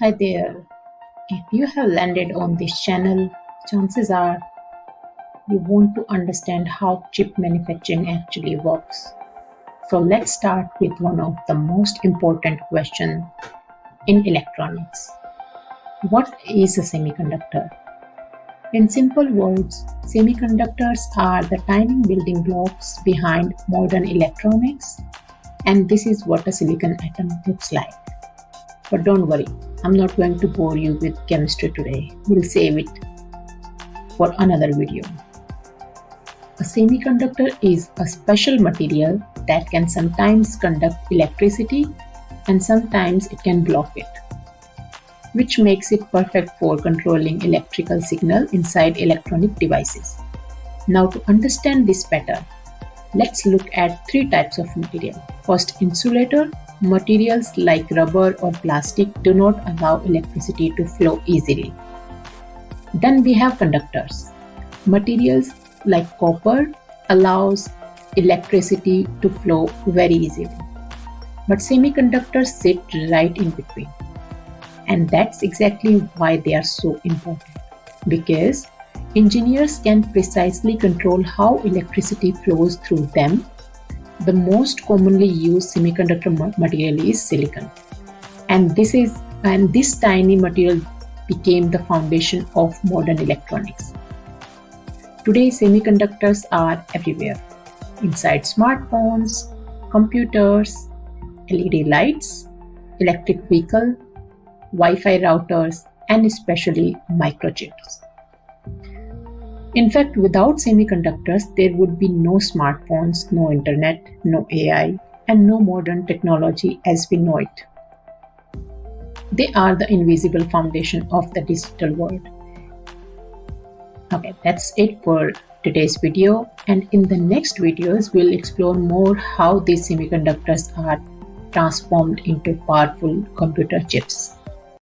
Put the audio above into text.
Hi there. If you have landed on this channel, chances are you want to understand how chip manufacturing actually works. So let's start with one of the most important questions in electronics. What is a semiconductor? In simple words, semiconductors are the tiny building blocks behind modern electronics, and this is what a silicon atom looks like. But don't worry, I'm not going to bore you with chemistry today. We'll save it for another video. A semiconductor is a special material that can sometimes conduct electricity and sometimes it can block it, which makes it perfect for controlling electrical signal inside electronic devices. Now to understand this better, let's look at three types of material. First, insulator. Materials like rubber or plastic do not allow electricity to flow easily. Then we have conductors. Materials like copper allows electricity to flow very easily. But semiconductors sit right in between. And that's exactly why they are so important. Because engineers can precisely control how electricity flows through them. The most commonly used semiconductor material is silicon. And this tiny material became the foundation of modern electronics. Today, semiconductors are everywhere, inside smartphones, computers, LED lights, electric vehicle, Wi-Fi routers, and especially microchips. In fact, without semiconductors, there would be no smartphones, no internet, no AI, and no modern technology as we know it. They are the invisible foundation of the digital world. Okay, that's it for today's video, and in the next videos we'll explore more how these semiconductors are transformed into powerful computer chips.